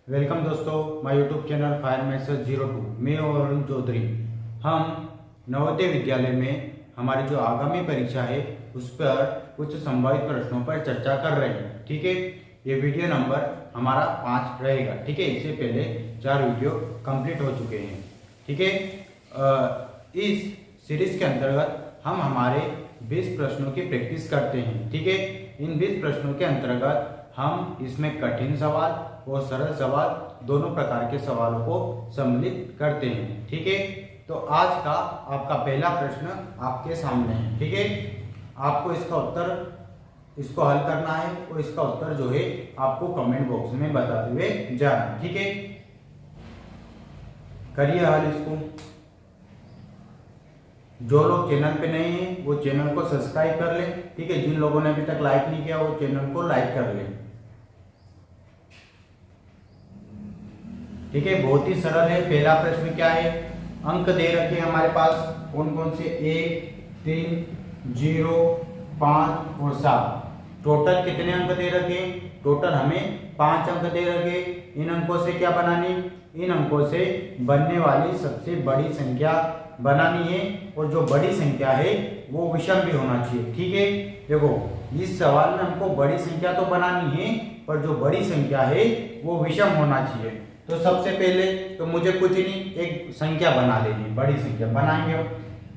Welcome दोस्तों, my YouTube channel fire message 02। मैं और अरुण चौधरी हम नवोदय विद्यालय में हमारी जो आगामी परीक्षा है उस पर कुछ संभावित प्रश्नों पर चर्चा कर रहे हैं। ठीक है, ये वीडियो नंबर हमारा 5 रहेगा। ठीक है, इससे पहले 4 वीडियो कंप्लीट हो चुके हैं। ठीक है, इस सीरीज के अंतर्गत हम हमारे 20 प्रश्नों की प्रैक्टिस करते हैं। ठीक है, इन 20 प्रश्नों के अंतर्गत हम इसमें कठिन सवाल और सरल सवाल दोनों प्रकार के सवालों को सम्मिलित करते हैं। ठीक है, तो आज का आपका पहला प्रश्न आपके सामने है। ठीक है, आपको इसको हल करना है और इसका उत्तर जो है आपको कमेंट बॉक्स में बताते हुए जाना है। ठीक है, करिए हल इसको। जो लोग चैनल पे नए हैं वो चैनल को सब्सक्राइब कर लें। ठीक है, जिन लोगों ने अभी तक लाइक नहीं किया वो चैनल को लाइक कर लें। ठीक है, बहुत ही सरल है। पहला प्रश्न क्या है, अंक दे रखे हैं हमारे पास कौन कौन से 1, 3, 0, 5 और 7। टोटल कितने अंक दे रखे? टोटल हमें 5 अंक दे रखे। इन अंकों से क्या बनानी? इन अंकों से बनने वाली सबसे बड़ी संख्या बनानी है और जो बड़ी संख्या है वो विषम भी होना चाहिए। ठीक है, देखो इस सवाल में हमको बड़ी संख्या तो बनानी है पर जो बड़ी संख्या है वो विषम होना चाहिए। तो सबसे पहले तो मुझे कुछ नहीं, एक संख्या बना लेनी, बड़ी संख्या बनाएंगे।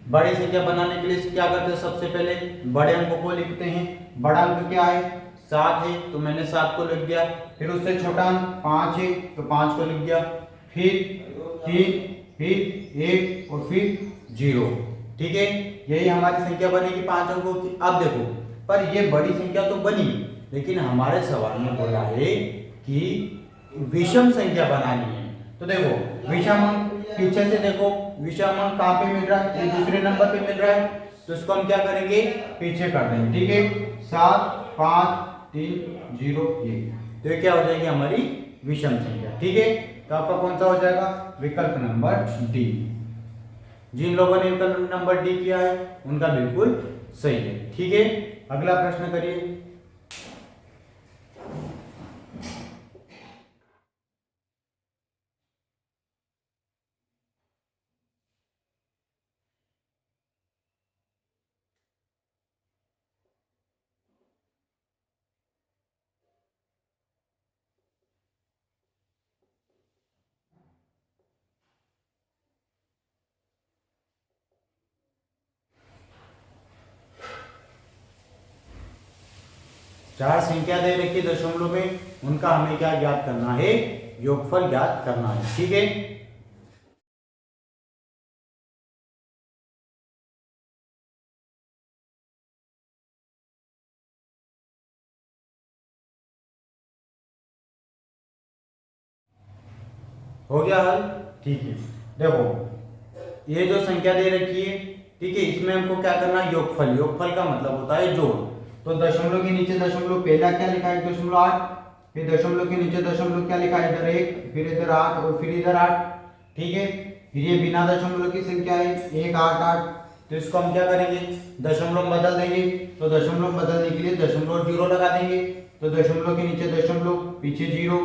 बड़ी संख्या बनाने के लिए क्या करते हैं, सबसे पहले बड़े अंकों को लिखते हैं। बड़ा अंक क्या है? 7 है, तो मैंने 7 को लिख दिया। फिर उससे छोटा अंक 5 है, तो 5 को लिख दिया। फिर 1 और फिर 0। ठीक है, यही हमारी संख्या बनेगी 5 अंकों की। अब देखो, पर ये बड़ी संख्या तो बनी, लेकिन हमारे सवाल में बोला है कि विषम संख्या बनानी है। तो देखो विषम अंक पीछे से देखो, विषम अंक कहाँ पे मिल रहा है? ये दूसरे नंबर पे मिल रहा है, तो इसको हम क्या करेंगे? पीछे कर देंगे। ठीक है, 7, 5, 3, 0, 1। तो ये क्या हो जाएगी? हमारी विषम संख्या। ठीक है, तो आपका कौन सा हो जाएगा? विकल्प नंबर डी। जिन लोगों ने विकल्प नंबर डी किया है उनका बिल्कुल सही है। ठीक है, अगला प्रश्न करिए। चार संख्या दे रखी दशमलव में, उनका हमें क्या ज्ञात करना है? योगफल ज्ञात करना है। ठीक है, हो गया हल। ठीक है, देखो ये जो संख्या दे रखी है, ठीक है, इसमें हमको क्या करना है? योगफल। योगफल का मतलब होता है जोड़। तो दशमलव के नीचे दशमलव, पहला क्या लिखा है? 1.8। फिर दशमलव के नीचे दशमलव क्या लिखा है? इधर 1, फिर इधर 8 और फिर इधर 8। ठीक है, फिर ये बिना दशमलव की संख्या है 1, 8, 8। तो इसको हम क्या करेंगे? दशमलव बदल देंगे। तो दशमलव बदलने के लिए दशमलव 0 लगा देंगे। तो दशमलव के नीचे दशमलव, पीछे 0,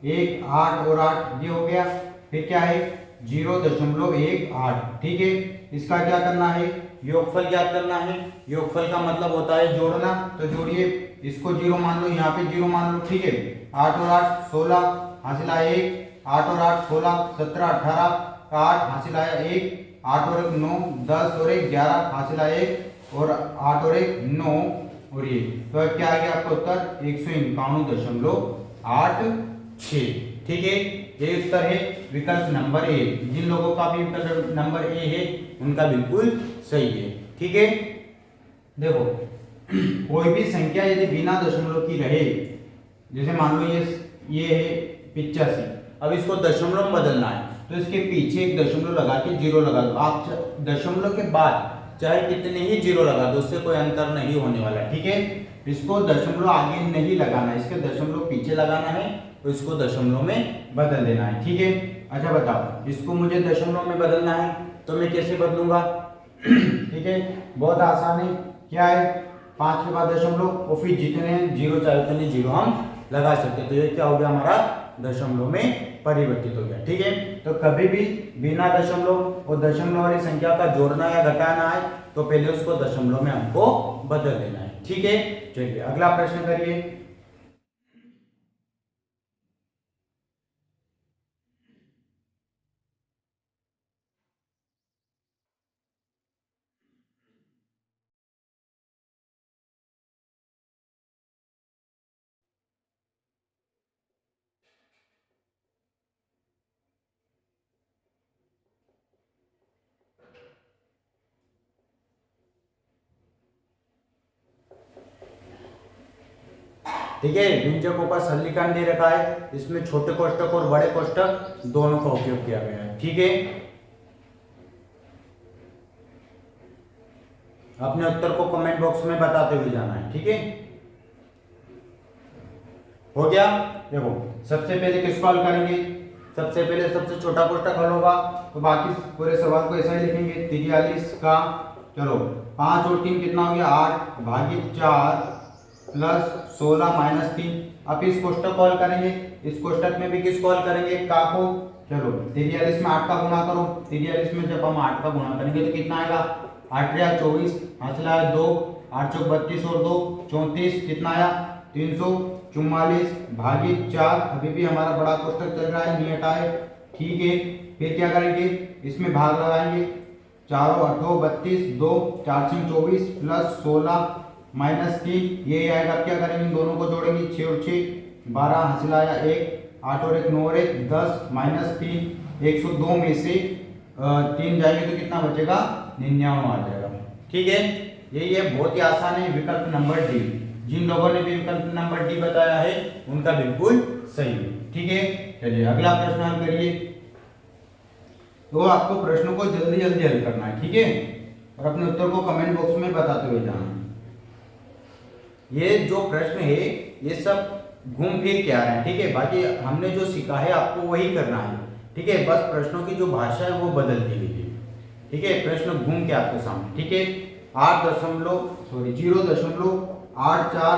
1, 8 और 8, ये हो गया। फिर क्या है? 0.18। ठीक है, इसका क्या करना है? योगफल ज्ञात करना है। योगफल का मतलब होता है जोड़ना। तो जोड़िए, इसको 0 मान लो, यहाँ पे 0 मान लो। ठीक है, 8 और 8 16, हासिल आया 1। 8 और 8 16, 17, 18 का 8, हासिल आया 1। 8 और 1 9, 10 और 1 11, हासिल आया 1। और 8 और 1 9 और ये, तो अब क्या आ गया आपका उत्तर? 151.86। ठीक है, ये उत्तर है विकल्प नंबर ए। जिन लोगों का भी विकल्प नंबर ए है उनका बिल्कुल सही है। ठीक है, देखो कोई भी संख्या यदि बिना दशमलव की रहे, जैसे मान लो ये है 85, अब इसको दशमलव में बदलना है, तो इसके पीछे एक दशमलव लगा के 0 लगा दो। आप दशमलव के बाद चाहे कितने ही 0 लगा दो, उससे कोई अंतर नहीं होने वाला। ठीक है, इसको दशमलव आगे नहीं लगाना, इसके दशमलव पीछे लगाना है, तो इसको दशमलव में बदल देना है। ठीक है, अच्छा बताओ, इसको मुझे दशमलव में बदलना है तो मैं कैसे बदलूंगा? ठीक है, बहुत आसान है। क्या है? 5 के बाद दशमलव और फिर जितने 0 चाहे उतने 0 हम लगा सकते हैं। तो ये क्या हो गया? हमारा दशमलव में परिवर्तित हो गया। ठीक है, तो कभी भी बिना दशमलव और दशमलव वाली संख्या का जोड़ना या घटाना है तो पहले उसको दशमलव में हमको बदल देना है। ठीक है, चलिए अगला प्रश्न करिए। ठीक है, व्यंजकों का सरलीकरण दे रखा है, इसमें छोटे कोष्ठक और बड़े कोष्ठक दोनों का उपयोग किया गया है। ठीक है, अपने उत्तर को कमेंट बॉक्स में बताते हुए जाना है। ठीक है, हो गया। देखो सबसे पहले किसको हल करेंगे, सबसे पहले सबसे छोटा कोष्ठक हल होगा तो बाकी पूरे सवाल को ऐसा ही लिखेंगे। 43 का चलो 5 और 3 कितना हो गया 8 भागित 4 प्लस 16 माइनस 3। अब इस कोष्ठक को हल करेंगे, इस कोष्ठक में भी किसको हल करेंगे, का को। चलो 43 में 8 का गुणा करो, 43 में जब हम 8 का गुणा करेंगे तो कितना आएगा 8 या 24 हासिल आया 2, 8 चौक 32 और 2 34, कितना आया 344 भागित 4। अभी भी हमारा बड़ा कोष्ठक चल रहा है, नहीं हटा है। ठीक है, फिर क्या करेंगे, इसमें भाग लगाएंगे, 4 8 32 2 4 6 24 प्लस 16 माइनस 3, ये आएगा। क्या करेंगे, इन दोनों को जोड़ेंगे, 6 और 6 12 हासिल आया 1, 8 और 1 9 और 1 10 माइनस 3 102 में से 3 जाएंगे तो कितना बचेगा 99 आ जाएगा। ठीक है, यही है, बहुत ही आसान है। विकल्प नंबर डी, जिन लोगों ने भी विकल्प नंबर डी बताया है उनका बिल्कुल सही है। ठीक है, चलिए अगला प्रश्न हल करिए। तो आपको प्रश्नों को जल्दी जल्दी हल करना है। ठीक है, और अपने उत्तर को कमेंट बॉक्स में बताते हुए जाना है। ये जो प्रश्न है ये सब घूम फिर के आ रहे हैं। ठीक है, बाकी हमने जो सीखा है आपको वही करना है। ठीक है, बस प्रश्नों की जो भाषा है वो बदल दी गई है। ठीक है, प्रश्न घूम के आपके सामने। ठीक है, 0.84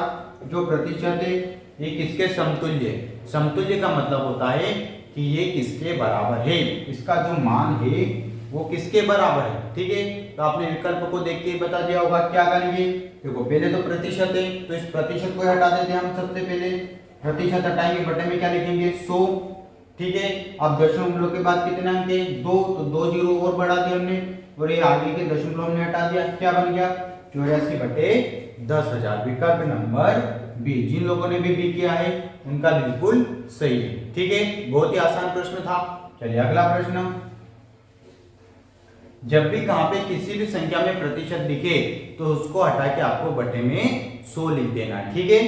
जो प्रतिशत है ये किसके समतुल्य है। समतुल्य का मतलब होता है कि ये किसके बराबर है, इसका जो मान है वो किसके बराबर है। ठीक है, तो आपने विकल्प को देख के बता दिया होगा। क्या करेंगे, देखो पहले तो प्रतिशत है तो इस प्रतिशत को हटा देते हैं हम। सबसे पहले प्रतिशत हटाएंगे, बटे में क्या लिखेंगे 100। ठीक है, अब दशमलव के बाद कितने अंक है 2, तो 2 जीरो और बढ़ा दिया हमने और ये आगे के दशमलव हमने हटा दिया। क्या बन गया 84/10,000। विकल्प नंबर बी, जिन लोगों ने भी बी किया है उनका बिल्कुल सही है। ठीक है, बहुत ही आसान प्रश्न था। चलिए अगला प्रश्न, जब भी कहां पे किसी भी संख्या में प्रतिशत दिखे तो उसको हटा के आपको बटे में 100 लिख देना है। ठीक है,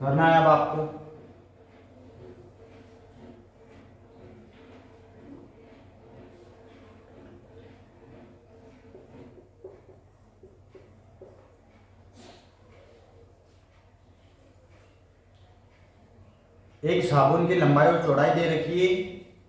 करना है अब आपको। एक साबुन की लंबाई और चौड़ाई दे रखी है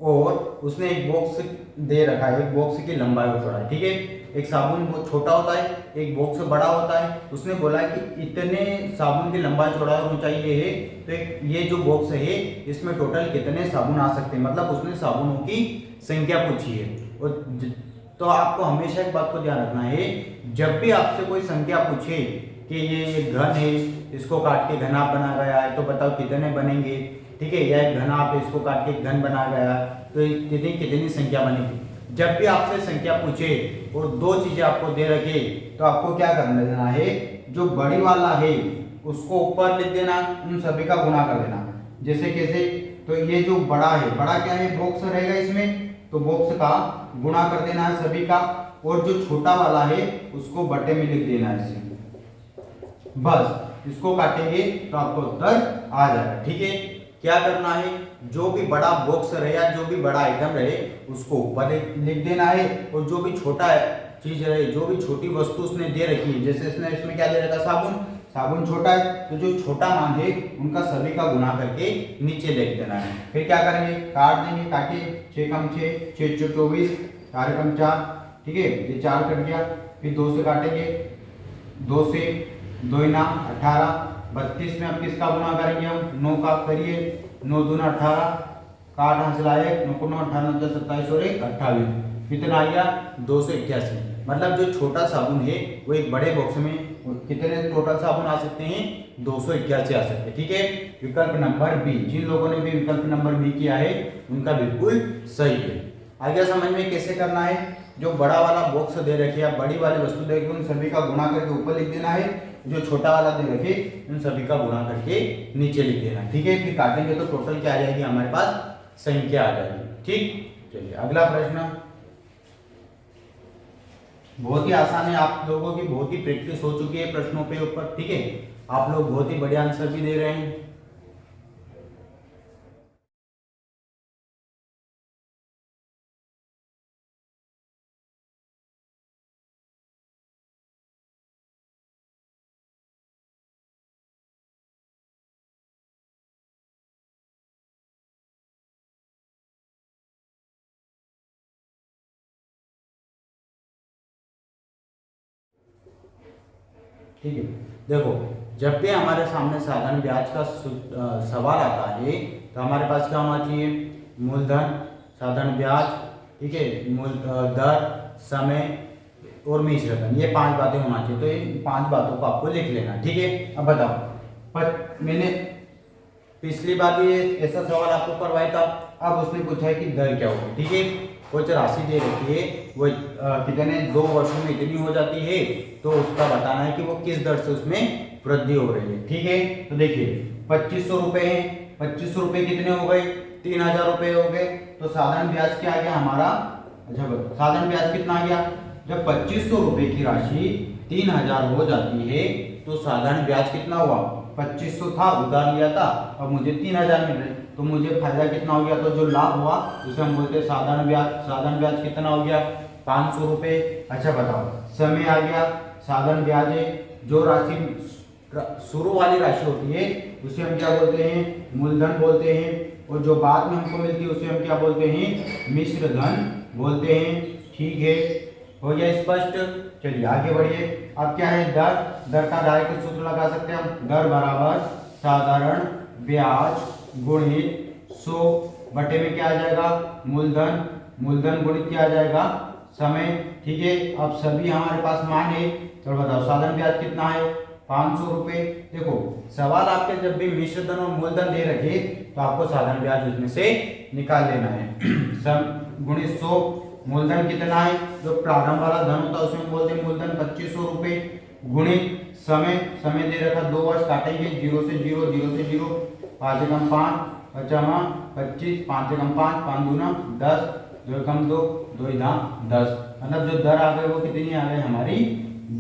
और उसने एक बॉक्स दे रखा है, एक बॉक्स की लंबाई और चौड़ाई। ठीक है, एक साबुन बहुत छोटा होता है, एक बॉक्स बड़ा होता है। उसने बोला है कि इतने साबुन की लंबाई चौड़ाई और ऊंचाई ये है, तो ये जो बॉक्स है इसमें टोटल कितने साबुन आ सकते हैं, मतलब उसने साबुनों की संख्या पूछी है। और तो आपको हमेशा एक बात को ध्यान रखना है, जब भी आपसे कोई संख्या पूछे कि ये घन है, इसको काट के घना बना गया है तो बताओ कितने बनेंगे। ठीक है, या एक घना आप इसको काट के घन बना गया तो कितनी संख्या बनेगी। जब भी आपसे संख्या पूछे और दो चीजें आपको दे रखे तो आपको क्या करना देना है, जो बड़ी वाला है उसको ऊपर लिख देना, उन सभी का गुणा कर देना। जैसे कैसे, तो ये जो बड़ा है, बड़ा क्या है बॉक्स रहेगा इसमें, तो बॉक्स का गुणा कर देना है सभी का, और जो छोटा वाला है उसको बटे में लिख देना है इसे। बस इसको काटेंगे तो आपको उत्तर आ जाएगा। ठीक है, क्या करना है, जो भी बड़ा बॉक्स रहे या जो भी बड़ा आइटम रहे उसको ऊपर लिख देना है, और जो भी छोटा चीज रहे, जो भी छोटी वस्तु उसने दे रखी है, जैसे इसमें क्या दे रखा साबुन, साबुन छोटा है तो जो छोटा मान है उनका सभी का गुणा करके नीचे लिख देना है। फिर क्या करेंगे, काट देंगे, काटिए 6 कम 6 6 24 4 कम 4। ठीक है, ये 4 कट गया, फिर 2 से काटेंगे, 2 से 2 × 18, 32 में अब किसका गुना करेंगे हम, 9 का करिए, 9 दूना 18 का 8 हासिल आए, 9 को 9 18 10 27 और 1 28, कितना आ गया 281। मतलब जो छोटा साबुन है वो एक बड़े बॉक्स में कितने टोटल साबुन आ सकते हैं, 281 आ सकते हैं। ठीक है, विकल्प नंबर बी, जिन लोगों ने भी विकल्प नंबर बी किया है उनका बिल्कुल सही है। आगे समझ में कैसे करना है, जो बड़ा वाला बॉक्स दे रखे या बड़ी वाली वस्तु दे रखी उन सभी का गुणा करके ऊपर लिख देना है, जो छोटा वाला दे रखे उन सभी का गुणा करके नीचे लिख देना है। ठीक है, फिर काटेंगे तो टोटल क्या आ जाएगी, हमारे पास संख्या आ जाएगी। ठीक, चलिए अगला प्रश्न बहुत ही आसान है, आप लोगों की बहुत ही प्रैक्टिस हो चुकी है प्रश्नों पे ऊपर। ठीक है, आप लोग बहुत ही बढ़िया आंसर भी दे रहे हैं। ठीक है, देखो जब भी हमारे सामने साधारण ब्याज का सवाल आता है तो हमारे पास क्या होना चाहिए, मूलधन, साधारण ब्याज, ठीक है, मूल दर, समय और मिश्र धन, ये 5 बातें होना चाहिए। तो इन 5 बातों को आपको लिख लेना। ठीक है, अब बताओ, पर मैंने पिछली बार भी ऐसा सवाल आपको करवाया था, अब उसने पूछा है कि दर क्या होगी। ठीक है, कुछ राशि दे रखी है, वो कितने 2 वर्षों में इतनी हो जाती है, तो उसका बताना है कि वो किस दर से उसमें वृद्धि हो रही है। ठीक है, तो देखिए 2500 रुपए है, 2500 रुपए कितने हो गए, 3000 रुपए हो गए, तो साधारण ब्याज क्या आ गया हमारा, अच्छा साधारण ब्याज कितना आ गया, जब 2500 रुपए की राशि 3000 हो जाती है तो साधारण ब्याज कितना हुआ, 2500 था उधार लिया था, अब मुझे 3000 मिल रहे, तो मुझे फायदा कितना हो गया, तो जो लाभ हुआ उसे हम बोलते हैं साधारण ब्याज। साधारण ब्याज कितना हो गया, 500 रुपए। अच्छा बताओ, समय आ गया, साधारण ब्याज है, जो राशि शुरू वाली राशि होती है उसे हम क्या बोलते हैं, मूलधन बोलते हैं, और जो बाद में हमको मिलती है उसे हम क्या बोलते हैं, मिश्र धन बोलते हैं। ठीक है, हो गया स्पष्ट। चलिए आगे बढ़िए, अब क्या है, दर, दर का डायरेक्ट सूत्र लगा सकते हैं हम, दर बराबर साधारण ब्याज गुणित 100 बटे में क्या आ जाएगा, मूलधन, मूलधन गुणित क्या आ जाएगा, समय। ठीक है, अब सभी हमारे पास मान है, तो बताओ साधारण ब्याज कितना है, 500 रुपए। देखो सवाल आपके जब भी मिश्र धन और मूलधन दे रखे तो आपको साधारण ब्याज उसमें से निकाल लेना है। सम गुणित 100, मूलधन कितना है, जो प्रारंभ वाला धन होता है उसमें बोलते हैं मूलधन 2500 रुपए, गुणित समय, समय दे रखा 2 वर्ष, काटेंगे 0 से 0, 0 से 0, 5 एकम 5, 25, 5 एकम 5, 5 दूना 10, 2 एकम 2, 2 इधाम 10। मतलब जो दर आ गई वो कितनी आ गई हमारी,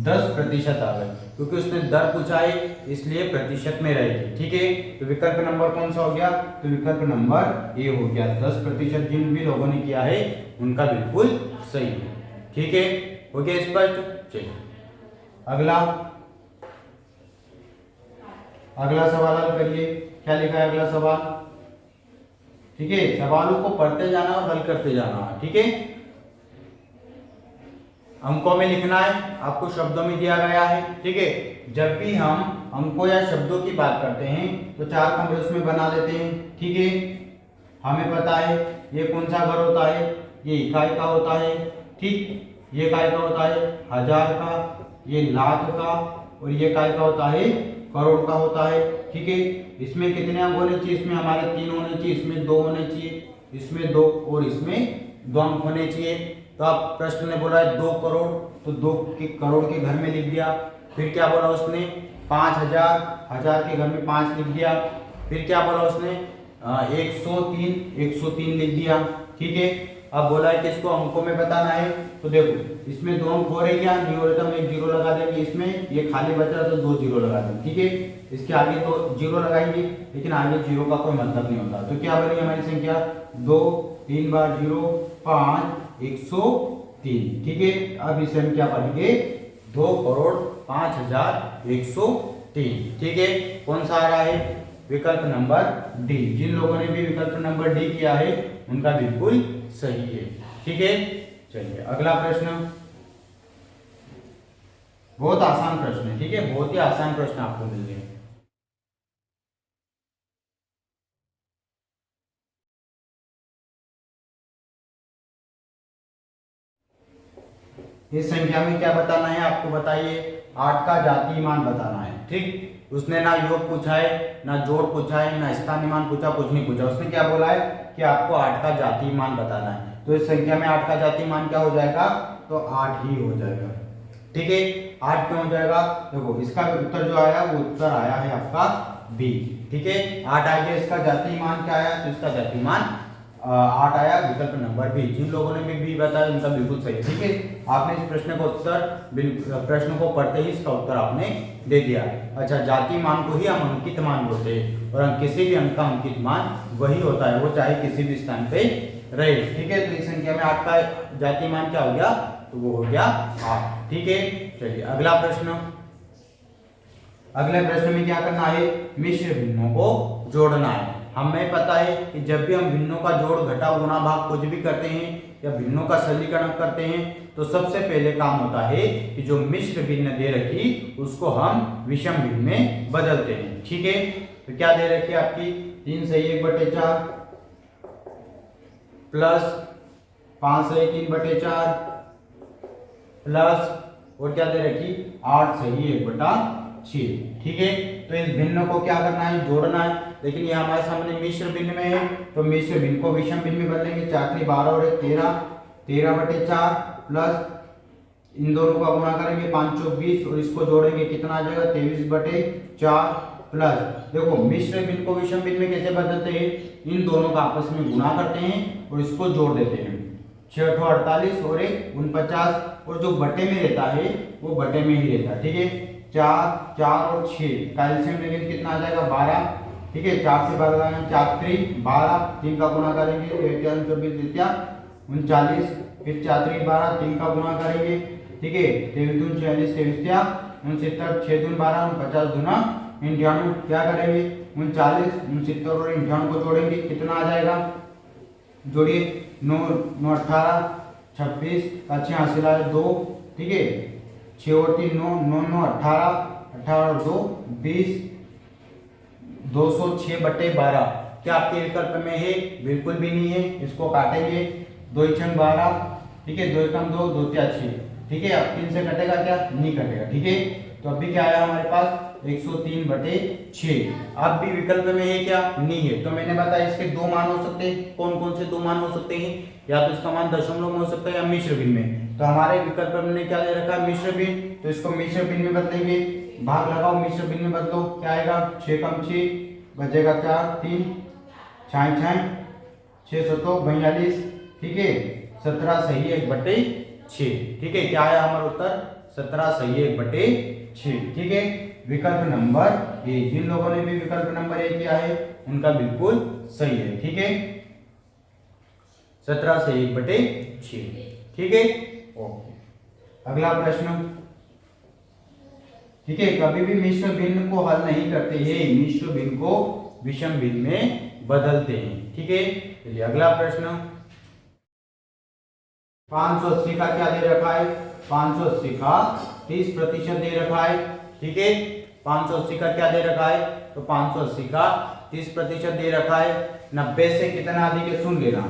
10% आ गई, क्योंकि उसने दर पूछा है इसलिए प्रतिशत में रहेगी। ठीक है, तो विकल्प नंबर कौन सा हो गया, तो विकल्प नंबर ए हो गया, 10%। जिन भी लोगों ने किया है उनका बिल्कुल सही है। ठीक है, हो गया स्पष्ट। चलिए अगला, अगला सवाल हल करिए, क्या लिखा है अगला सवाल। ठीक है, सवालों को पढ़ते जाना और हल करते जाना। ठीक है, अंकों में लिखना है, आपको शब्दों में दिया गया है। ठीक है, जब भी हम अंकों या शब्दों की बात करते हैं तो 4 कमरे उसमें बना लेते हैं। ठीक है, हमें पता है ये कौन सा घर होता है, ये इकाई का होता है। ठीक, ये इकाई का होता है 1000 का, ये लाख का, और ये इकाई का होता है करोड़ का होता है। ठीक है, इसमें कितने अंक होने चाहिए, इसमें हमारे 3 होने चाहिए, इसमें 2 होने चाहिए, इसमें 2 और इसमें 2 अंक होने चाहिए। तो आप प्रश्न ने बोला है 2 करोड़, तो 2 के करोड़ के घर में लिख दिया। फिर क्या बोला उसने, 5000, 1000 के घर में 5 लिख दिया। फिर क्या बोला उसने, 103 लिख दिया। ठीक है, अब बोला है कि इसको अंकों में बताना है, तो देखो इसमें 2 अंक हो रहे क्या, नहीं हो रहे तो हम 1 0 लगा देंगे, इसमें ये खाली बच रहा तो 2 0 लगा देंगे। ठीक है, इसके आगे तो 0 लगाएंगे, लेकिन आगे 0 का कोई मतलब नहीं होता। तो क्या बनेगी हमारी संख्या, 2 3 बार 0, 5, 103। ठीक है, अब इसे हम क्या पढ़ेंगे, 2,05,103। ठीक है, कौन सा आ रहा है, विकल्प नंबर डी। जिन लोगों ने भी विकल्प नंबर डी किया है उनका बिल्कुल सही है। ठीक है, चलिए अगला प्रश्न, बहुत आसान प्रश्न है, ठीक है, बहुत ही आसान प्रश्न आपको मिल गए। इस संख्या में क्या बताना है आपको, बताइए, 8 का जातीय मान बताना है, ठीक। उसने ना योग पूछा है, ना जोड़ पूछा है, ना स्थानीय मान पूछा, कुछ नहीं पूछा। उसने क्या बोला है कि आपको 8 का जातीय मान बताना है। तो इस संख्या में 8 का जातीय मान क्या हो जाएगा, तो 8 ही हो जाएगा, ठीक है। 8 क्यों हो जाएगा, देखो इसका उत्तर जो आया वो उत्तर आया है आपका बी, ठीक है। 8 आ गया, इसका जातीय मान क्या आया, तो इसका जातीय मान 8 आया, विकल्प नंबर बी। जिन लोगों ने भी बी बताया उनका बिल्कुल सही है, ठीक है। आपने इस प्रश्न को प्रश्न को पढ़ते ही इसका उत्तर आपने दे दिया। अच्छा, जातीय मान को ही हम अंकित मान बोलते हैं, और किसी भी अंक का अंकित मान वही होता है, वो चाहे किसी भी स्थान पे रहे, ठीक है। तो इस संख्या में 8 का जातीय मान क्या हो गया, तो वो हो गया 8, ठीक है। चलिए अगला प्रश्न, अगले प्रश्न में क्या करना है, मिश्र भिन्नों को जोड़ना है। हमें पता है कि जब भी हम भिन्नों का जोड़, घटाव, गुणा, भाग कुछ भी करते हैं या भिन्नों का सरलीकरण करते हैं तो सबसे पहले काम होता है कि जो मिश्र भिन्न दे रखी उसको हम विषम भिन्न में बदलते हैं, ठीक है। तो क्या दे रखी है आपकी, 3 सही 1/4 प्लस 5 सही 3/4 प्लस और क्या दे रखी, 8 सही 1/6, ठीक है। तो इस भिन्न को क्या करना है, जोड़ना है। लेकिन ये हमारे सामने मिश्र भिन्न में है, तो मिश्र भिन्न को विषम भिन्न में बदलेंगे। 4 12 और 13 13/4 प्लस इन दोनों का गुणा करेंगे 5 चौक 20 और इसको जोड़ेंगे, कितना आ जाएगा 23/4 प्लस, देखो मिश्र भिन्न को विषम भिन्न में कैसे बदलते हैं, इन दोनों का आपस में गुणा करते हैं और इसको जोड़ देते हैं। 6 48 और 1 49, और जो बटे में रहता है वो बटे में ही रहता है, ठीक है। 4 4 और 6 का एलसीएम लेंगे कितना आ जाएगा 12, ठीक है। 4 से 12 लगाएंगे 4 3 12, 3 का गुणा करेंगे 39, फिर 4 3 12, 3 का गुणा करेंगे, ठीक है। 23 दून 46, 23 69, 6 दून 12, 50 दूना 98, क्या करेंगे 39 69 और 98 को जोड़ेंगे, कितना आ जाएगा, जोड़िए 9 9 18 26 का 86 लाए 2, ठीक है। 6 और 3 9 9 9 18 18 और 2 20 206/12। क्या आपके विकल्प में है, बिल्कुल भी नहीं है, इसको काटेंगे, 2 6 12, ठीक है, 2 1 2 2 3 6, ठीक है। अब 3 से कटेगा क्या, नहीं कटेगा, ठीक है। तो अभी क्या आया हमारे पास 103/6। अब भी विकल्प में है क्या, नहीं है। तो मैंने बताया इसके दो मान हो सकते हैं, कौन कौन से दो मान हो सकते हैं, या तो इसका मान दशमलव में हो सकता है या मिश्र भिन्न में। तो हमारे विकल्प में क्या दे रखा है, मिश्र भिन्न, तो इसको मिश्र भिन्न में बदलेंगे, भाग लगाओ मिश्र भिन्न में बदलो, क्या आएगा 6 कम 6 बचेगा 4 3 6 6 6 7 42, ठीक है। 17 सही 1/6, ठीक है। क्या आया हमारा उत्तर, 17 सही 1/6, ठीक है। विकल्प नंबर ए, जिन लोगों ने भी विकल्प नंबर ए किया है उनका बिल्कुल सही है, ठीक है। 17 से 1/6, ठीक है, ओके। अगला प्रश्न, ठीक है। कभी भी मिश्र भिन्न को हल नहीं करते हैं, मिश्र भिन्न को विषम भिन्न में बदलते हैं, ठीक है। चलिए अगला प्रश्न, 580 का क्या दे रखा है, 580 का 30% दे रखा है, ठीक है। 580 का क्या दे रखा है, तो 580 का 30% दे रखा है। 90 से कितना अधिक है, सुन लेना,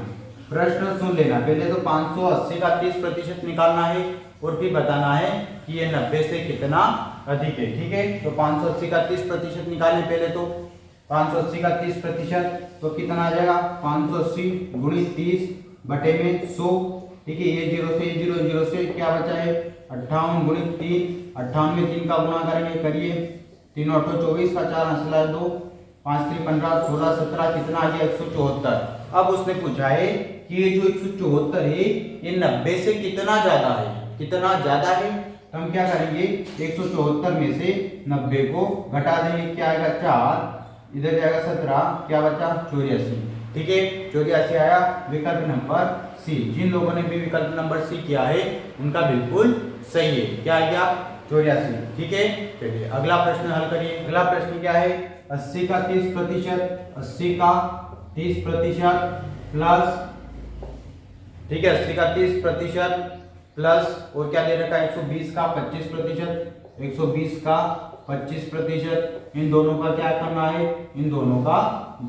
प्रश्न सुन लेना। पहले तो 580 का 30% निकालना है और फिर बताना है कि ये 90 से कितना अधिक है, ठीक है। तो 580 का 30% निकालें पहले तो, 580 का 30% तो कितना आ जाएगा, 580 गुणित 30 बटे में 100, ठीक है। ये 0 से 0 से क्या बचा है 58 गुणित 3, 58 में 3 का गुणा करेंगे, करिए 3 8 24 का 4 हंसला 2 5 3 15 16 17, कितना आ गया 174। अब उसने पूछा है कि ये जो 174 है ये 90 से कितना ज्यादा है, कितना ज्यादा है। तो हम क्या करेंगे, 174 में से 90 को घटा देंगे, क्या आएगा 4, इधर जाएगा 17, क्या बचा 84, ठीक है। 84 आया, विकल्प नंबर सी। जिन लोगों ने भी विकल्प नंबर सी किया है उनका बिल्कुल सही है, क्या आ गया 84, ठीक है। चलिए अगला प्रश्न हल करिए। अगला प्रश्न क्या है, 80 का 30%, 80 का 30% प्लस ठीक है, 80 का 30% प्लस और क्या दे रखा है 120 का 25%, 120 का 25%। इन दोनों का क्या करना है, इन दोनों का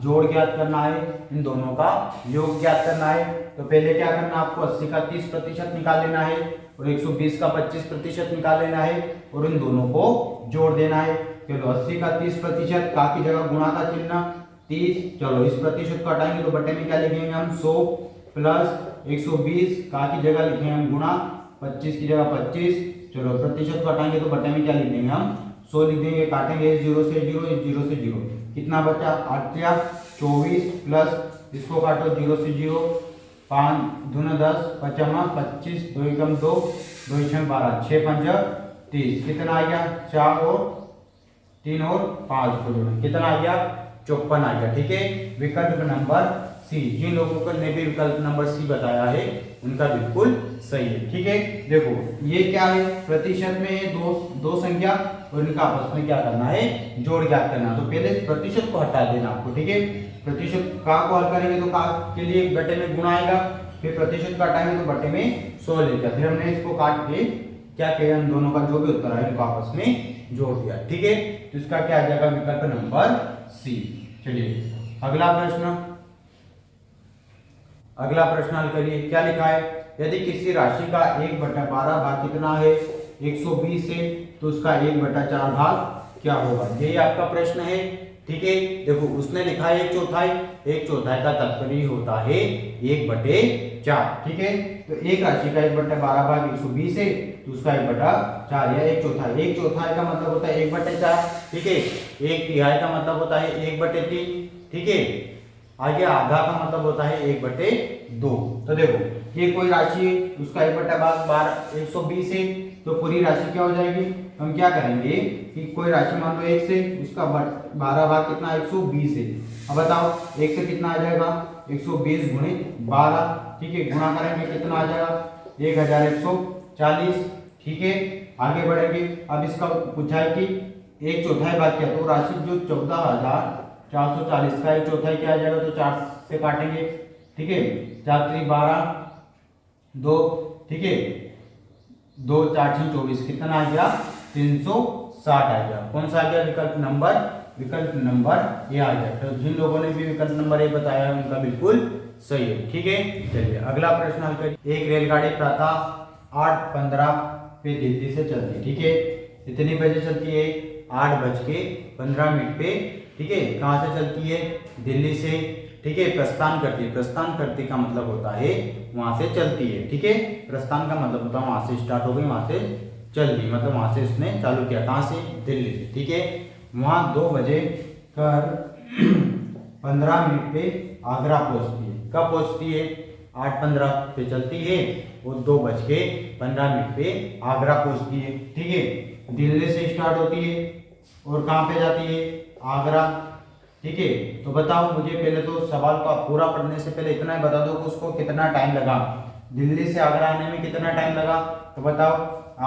जोड़ ज्ञात करना है, इन दोनों का योग ज्ञात करना है। तो पहले क्या करना है आपको 80 का 30% निकाल लेना है और 120 का 25% निकाल लेना है और इन दोनों को जोड़ देना है। चलो 80 का 30% का की जगह गुणा का चिन्ह 30, चलो इस प्रतिशत को हटाएंगे तो बटे में क्या लिखेंगे हम 100 प्लस 120 का की जगह लिखेंगे हम गुणा 25 की जगह 25, चलो प्रतिशत को हटाएंगे तो बटे में क्या लिख देंगे हम 100 लिख देंगे, काटेंगे इस 0 से 0, इस 0 से 0, कितना बचा 8 24 प्लस इसको काटो 0 से 0, 5 दूना 10 पचमा 25, 2 एकम 2, 2 छम 12, 6 पंजा 30, कितना आ गया 4 और 3 और 5 को जोड़ो, कितना आ गया 54 आ गया। ठीक है, विकल्प नंबर सी, जिन लोगों को ने भी विकल्प नंबर सी बताया है उनका बिल्कुल सही है। ठीक है, देखो ये क्या है प्रतिशत में दो संख्या और इनका आपस में क्या करना है जोड़ ज्ञात करना। तो पहले प्रतिशत को हटा देना आपको। ठीक है, प्रतिशत का को हल करेंगे तो का के लिए बटे में गुणा आएगा, फिर प्रतिशत का हटाएंगे तो बटे में 100 लेगा, फिर हमने इसको काट के क्या किया इन दोनों का जो भी उत्तर है इनको आपस में जोड़ दिया। ठीक है, तो इसका क्या आ जाएगा विकल्प नंबर सी। चलिए अगला प्रश्न हल करिए। क्या लिखा है, यदि किसी राशि का 1/12 भाग कितना है 120 है तो उसका 1/4 भाग क्या होगा, यही आपका प्रश्न है। ठीक है, देखो उसने लिखा है 1/4, 1/4 का तात्पर्य होता है 1/4। ठीक है, तो एक राशि का 1/12 भाग 120 है तो उसका 1/4 या 1/4, 1/4 का मतलब होता है 1/4। ठीक है, 1/3 का मतलब होता है 1/3। ठीक है, आगे आधा का मतलब होता है 1/2। तो देखो ये कोई राशि है उसका 1/12 है तो पूरी राशि क्या हो जाएगी, हम क्या करेंगे कि कोई राशि मान लो 1 से उसका 12 भाग कितना 120 है। अब बताओ 1 से कितना आ जाएगा 120 गुणित 12। ठीक है, गुणा करेंगे कितना आ जाएगा 1140। ठीक है, आगे बढ़ेंगे। अब इसका पूछा है कि 1/4 भाग क्या, तो राशि जो 14,440 का 1/4 क्या आ जाएगा, तो 4 से काटेंगे। ठीक है, 4 3 12 2, ठीक है 2 4 6 24, कितना आ गया 360 आ गया। कौन सा आ गया विकल्प नंबर ये आ गया। तो जिन लोगों ने भी विकल्प नंबर ए बताया है उनका बिल्कुल सही है। ठीक है, चलिए अगला प्रश्न हल करिए। एक रेलगाड़ी प्रातः 8:15 पे दिल्ली से चलती। ठीक है, कितनी बजे चलती है 8:15 पे। ठीक है, कहाँ से चलती है दिल्ली से। ठीक है, प्रस्थान करती है, प्रस्थान करती का मतलब होता है वहां से चलती है। ठीक है, प्रस्थान का मतलब होता है वहां से स्टार्ट हो गई, वहां से चल दी, मतलब वहां से उसने चालू किया, कहां से दिल्ली से। ठीक है, वहां 2 बजे कर 15 मिनट पे आगरा पहुंचती है। कब पहुंचती है 8:15 पे चलती है और 2:15 पे आगरा पहुंचती है। ठीक है, दिल्ली से स्टार्ट होती है और कहाँ पे जाती है आगरा। ठीक है, तो बताओ मुझे पहले तो सवाल का पूरा पढ़ने से पहले इतना ही बता दो कि उसको कितना टाइम लगा, दिल्ली से आगरा आने में कितना टाइम लगा। तो बताओ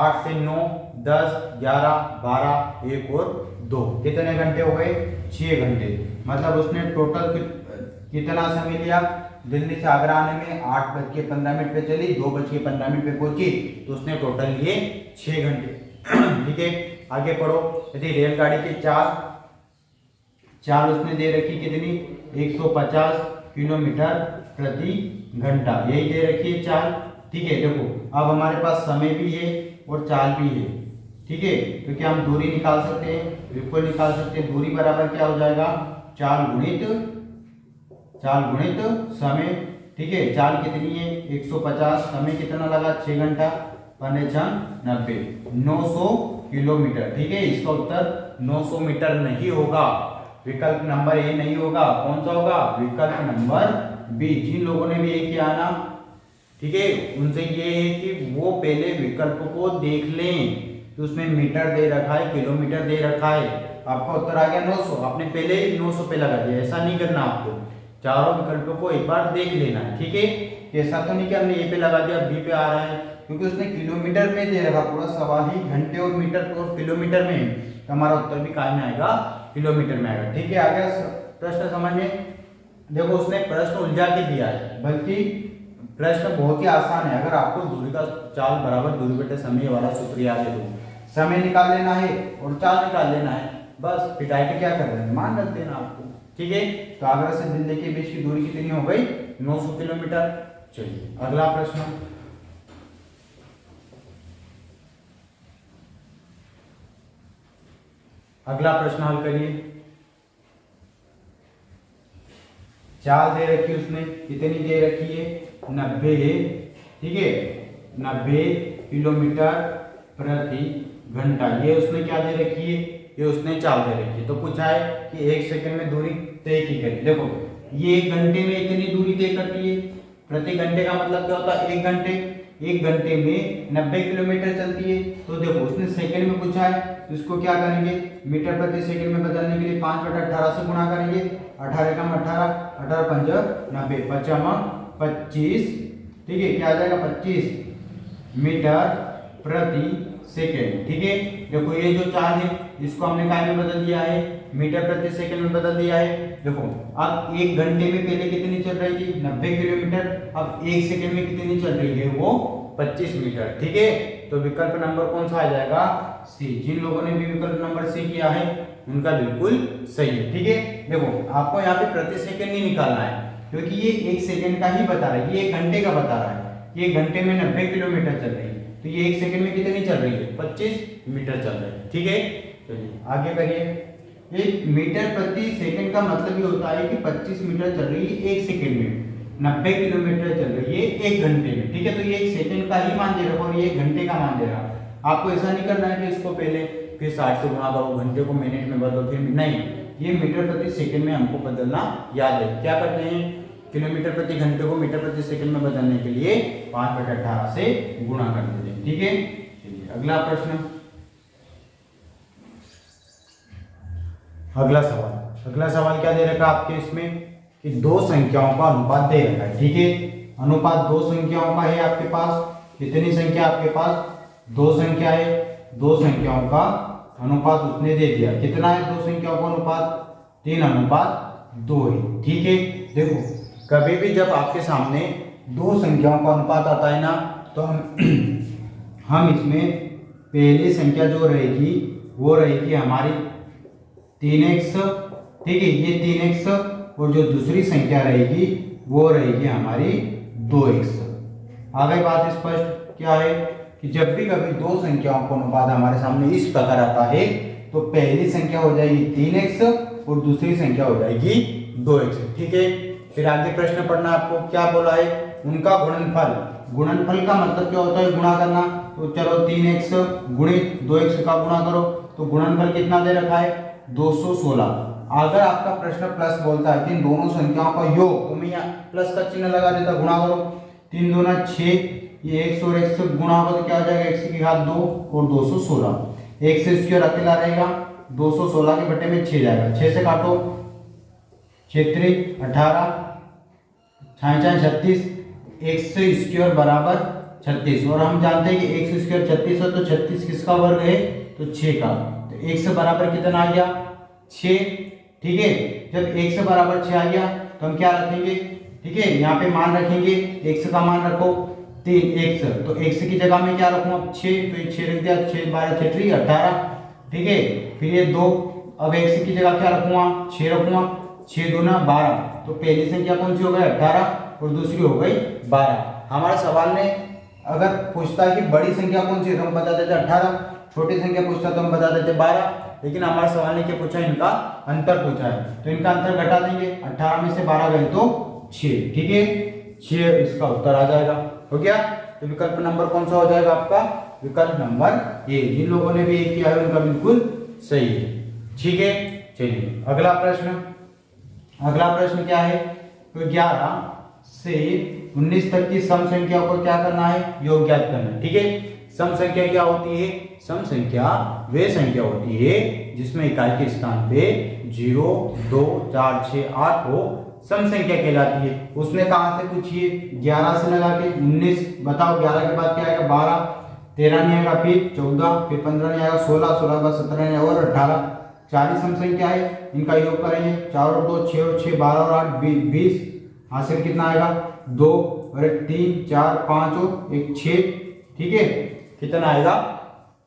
8 से 9 10 11 12 1 और 2, कितने घंटे हो गए 6 घंटे। मतलब उसने टोटल कितना समय लिया दिल्ली से आगरा आने में, 8:15 पे चली, 2:15 पे पहुंची, तो उसने टोटल लिए 6 घंटे। ठीक है, आगे पढ़ो। यदि रेलगाड़ी की चाल उसने दे रखी कितनी 150 किलोमीटर प्रति घंटा, यही दे रखी है चाल। ठीक है, देखो अब हमारे पास समय भी है और चाल भी है। ठीक है, तो क्या हम दूरी निकाल सकते हैं, बिल्कुल निकाल सकते हैं। दूरी बराबर क्या हो जाएगा चाल गुणित समय। ठीक है, चाल कितनी है 150, समय कितना लगा 6 घंटा, 90 900 किलोमीटर। ठीक है, इसका उत्तर 900 मीटर नहीं होगा, विकल्प नंबर ए नहीं होगा। कौन सा होगा विकल्प नंबर बी। जिन लोगों ने भी ये किया ना, ठीक है, उनसे ये है कि वो पहले विकल्प को देख लें तो उसमें मीटर दे रखा है, किलोमीटर दे रखा है। आपका उत्तर आ गया 900, आपने पहले ही 900 पे लगा दिया। ऐसा नहीं करना, आपको चारों विकल्पों को एक बार देख लेना है। ठीक है, ऐसा तो नहीं कि हमने ए पे लगा दिया बी पे आ रहा है, क्योंकि उसने किलोमीटर में दे रखा, पूरा सवाल ही घंटे और मीटर और किलोमीटर में, तो हमारा उत्तर भी काय में आएगा किलोमीटर में आएगा। ठीक है, आ गया प्रश्न समझ में। देखो उसने प्रश्न उलझा के दिया है, बल्कि प्रश्न बहुत ही आसान है। अगर आपको दूरी का चाल बराबर दूरी बटे समय वाला सूत्र याद है तो समय निकाल लेना है और चाल निकाल लेना है, बस फिर डायरेक्ट क्या कर रहे हैं मान रख देना आपको। ठीक है, तो आगरा से दिल्ली के बीच की दूरी कितनी हो गई 900 किलोमीटर। चलिए अगला प्रश्न, अगला प्रश्न हल करिए। चाल दे रखी है उसने, कितनी दे रखी है 90, ठीक है 90 किलोमीटर प्रति घंटा, ये उसने क्या दे रखी है, ये उसने चाल दे रखी है। तो पूछा है कि 1 सेकंड में दूरी तय की करिए। देखो ये 1 घंटे में इतनी दूरी तय करती है, प्रति घंटे का मतलब क्या होता है 1 घंटे, 1 घंटे में 90 किलोमीटर चलती है। तो देखो उसने सेकंड में पूछा है, तो इसको क्या करेंगे मीटर प्रति सेकंड में बदलने के लिए 5/18 से गुणा करेंगे, 18 कम 18, 18 पंज 90, 25, ठीक है क्या आ जाएगा 25 मीटर प्रति सेकंड। ठीक है, देखो ये जो चार्ज है इसको हमने काय में बदल दिया है, मीटर प्रति सेकंड में बदल दिया है। देखो अब 1 घंटे में पहले कितनी चल रही थी 90 किलोमीटर, अब 1 सेकंड में कितनी चल रही है वो 25 मीटर। ठीक है, तो विकल्प नंबर कौन सा आ जाएगा सी। जिन लोगों ने भी विकल्प नंबर सी किया है उनका बिल्कुल सही है। ठीक है, देखो आपको यहाँ पे प्रति सेकंड नहीं निकालना है क्योंकि ये 1 सेकंड का ही बता रहा है, ये 1 घंटे का बता रहा है। ये 1 घंटे में 90 किलोमीटर चल रही है, तो ये 1 सेकंड में कितनी चल रही है 25 मीटर चल रही है। ठीक है, चलिए आगे करिए। 1 मीटर प्रति सेकंड का मतलब ये होता है कि 25 मीटर चल रही है 1 सेकंड में, 90 किलोमीटर चल रही है 1 घंटे में। ठीक है, तो ये 1 सेकंड का ही मान दे रहा और ये 1 घंटे का मान दे रहा। आपको ऐसा नहीं करना है कि इसको पहले फिर 60 से गुणा करो, घंटे को मिनट में बदलो, फिर नहीं, ये मीटर प्रति सेकंड में हमको बदलना याद है। क्या करते हैं किलोमीटर प्रति घंटे को मीटर प्रति सेकंड में बदलने के लिए 5/18 से गुणा कर देते हैं। ठीक है, चलिए अगला प्रश्न, अगला सवाल। अगला सवाल क्या दे रखा आपके इसमें कि 2 संख्याओं का अनुपात दे रखा है। ठीक है, अनुपात 2 संख्याओं का है आपके पास। कितनी संख्या आपके पास 2 संख्या है, 2 संख्याओं का अनुपात उसने दे दिया। कितना है 2 संख्याओं का अनुपात 3:2 है। ठीक है, देखो कभी भी जब आपके सामने 2 संख्याओं का अनुपात आता है ना, तो हम इसमें पहली संख्या जो रहेगी वो रहेगी हमारी 3x। ठीक है, ये 3x और जो दूसरी संख्या रहेगी वो रहेगी हमारी 2x। आ गई बात स्पष्ट। क्या है कि जब भी कभी 2 संख्याओं का अनुपात हमारे सामने इस प्रकार आता है तो पहली संख्या हो जाएगी 3x और दूसरी संख्या हो जाएगी 2x। ठीक है, फिर आगे प्रश्न पढ़ना आपको। क्या बोला है उनका गुणनफल। गुणनफल का मतलब क्या होता है गुणा करना। तो चलो 3x गुणित 2x का गुणा करो, तो गुणनफल कितना दे रखा है 216। अगर आपका प्रश्न प्लस बोलता है कि इन दोनों संख्याओं का योग, तो मैं यहाँ प्लस का चिन्ह लगा देता, गुणा करो 3 दूना 6, ये x और x गुणा होगा तो क्या हो जाएगा x की घात 2 और 216। x से स्क्वायर अकेला रहेगा, 216 के बटे में 6 जाएगा, 6 से काटो 6 3 18 6 36, x स्क्वायर बराबर 36। और हम जानते हैं कि x स्क्वायर 36 है, तो 36 किसका वर्ग है तो 6 का। तो x बराबर कितना आ गया 6। ठीक है, जब x बराबर 6 आ गया तो हम क्या रखेंगे, ठीक है यहाँ पे मान रखेंगे, x का मान रखो 3x, तो x की जगह में क्या रखूँ अब 6, तो ये 6 रख दिया, 6 12 6 18। ठीक है, फिर ये 2, अब x की जगह क्या रखूँगा 6 रखूँगा, 6 दूना 12, तो पहली संख्या कौन सी हो गई 18 और दूसरी हो गई 12। हमारे सवाल में अगर पूछता है कि बड़ी संख्या कौन सी है तो हम बता देते 18, छोटी संख्या पूछता तो हम बता देते 12, लेकिन हमारे सवाल ने क्या पूछा इनका अंतर पूछा है, तो इनका अंतर घटा देंगे, 18 में से 12 गए तो 6। ठीक है, 6 इसका उत्तर आ जाएगा। हो गया, तो विकल्प नंबर कौन सा हो जाएगा आपका विकल्प नंबर ए। जिन लोगों ने भी ए किया है उनका बिल्कुल सही है। ठीक है, चलिए अगला प्रश्न। अगला प्रश्न क्या है तो 11 से 19 तक की सम संख्याओं को क्या करना है योग ज्ञात करना है। ठीक है, सम संख्या क्या होती है, सम संख्या वे संख्या होती है जिसमें इकाई के स्थान पे 0 2 4 6 8 हो, सम संख्या कहलाती है। उसने कहां से पूछी है 11 से लगा के 19, बताओ 11 के बाद क्या आएगा 12, 13 नहीं आएगा, फिर 14, फिर 15 नहीं आएगा, 16, 16 के बाद 17 नहीं और 18, 40 सम संख्या है, इनका योग करेंगे 4 और 2 6 और 6 12 और 8 20, हासिल कितना आएगा 2, और एक 3 4 5 और एक 6, ठीक है, कितना आएगा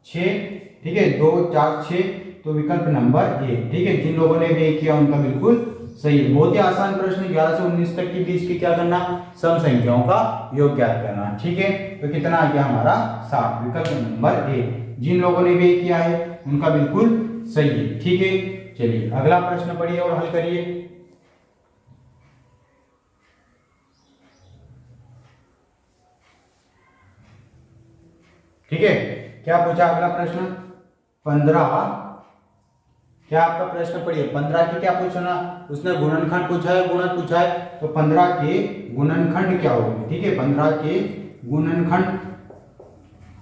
6, ठीक है, 2 4 6, तो विकल्प नंबर ए, ठीक है। जिन लोगों ने भी किया उनका बिल्कुल सही है। बहुत ही आसान प्रश्न, 11 से 19 तक के बीच की क्या करना, सम संख्याओं का योग ज्ञात करना, ठीक है। तो कितना आ गया हमारा 7, विकल्प नंबर ए। जिन लोगों ने भी किया है उनका बिल्कुल सही है, ठीक है। चलिए अगला प्रश्न पढ़िए और हल करिए। ठीक है, क्या पूछा अगला प्रश्न, 15, क्या आपका प्रश्न पढ़िए, 15 की क्या पूछना, उसने गुणनखंड पूछा है, गुणन पूछा है, तो 15 के गुणनखंड क्या होंगे, ठीक है। 15 के गुणनखंड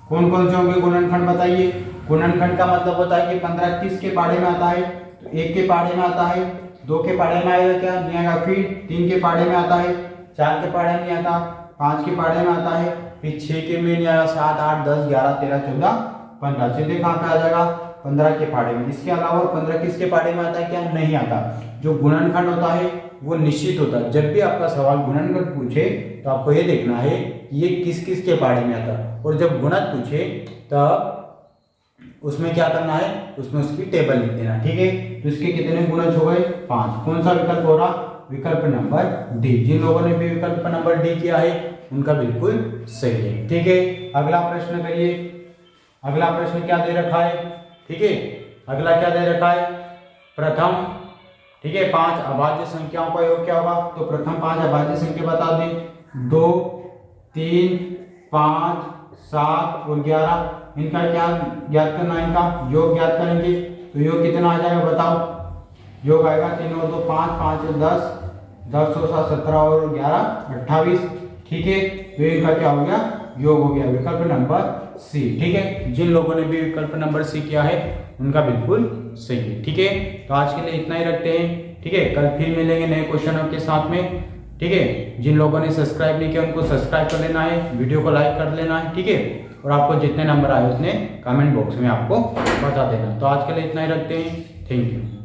कौन कौन से होंगे, गुणनखंड बताइए। गुणनखंड का मतलब होता है कि 15 किसके पाढ़े में आता है, तो 1 के पाढ़े में आता है, 2 के पाढ़े में आएगा क्या, नहीं आएगा, फिर 3 के पाढ़े में आता है, 4 के पाढ़े में नहीं आता, 5 के पाढ़े में आता है, फिर 6 के में नहीं आएगा, 7 8 10 11 13 14 15, सीधे कहाँ पे आ जाएगा, 15 के पाढ़े में। इसके अलावा 15 किसके पाढ़े में आता है, क्या नहीं आता। जो गुणनखंड होता है वो निश्चित होता है। जब भी आपका सवाल गुणनखंड पूछे तो आपको ये देखना है ये किस किस के पाढ़े में आता है, और जब गुणक पूछे तब उसमें क्या करना है, उसमें उसकी टेबल लिख देना, ठीक है। तो इसके कितने गुणज हो गए, 5। कौन सा विकल्प हो रहा, विकल्प नंबर डी। जिन लोगों ने भी विकल्प नंबर डी किया है उनका बिल्कुल सही है, ठीक है। अगला प्रश्न करिए। अगला प्रश्न क्या दे रखा है, ठीक है, अगला क्या दे रखा है, प्रथम, ठीक है, 5 अभाज्य संख्याओं का योग क्या होगा, तो प्रथम 5 अभाज्य संख्या बता दें, 2 3 5 7 और 11, इनका क्या ज्ञात करना है, इनका योग ज्ञात करेंगे। तो योग कितना आ जाएगा बताओ, योग आएगा 3 और 2 5 5 और 10 10 और 7 17 और 11 28, ठीक है। तो इनका क्या हो गया, योग हो गया, विकल्प नंबर सी, ठीक है। जिन लोगों ने भी विकल्प नंबर सी किया है उनका बिल्कुल सही है, ठीक है। तो आज के लिए इतना ही रखते हैं, ठीक है। कल फिर मिलेंगे नए क्वेश्चनों के साथ में, ठीक है। जिन लोगों ने सब्सक्राइब नहीं किया उनको सब्सक्राइब कर लेना है, वीडियो को लाइक कर लेना है, ठीक है। और आपको जितने नंबर आए उतने कमेंट बॉक्स में आपको बता देना। तो आज के लिए इतना ही रखते हैं, थैंक यू।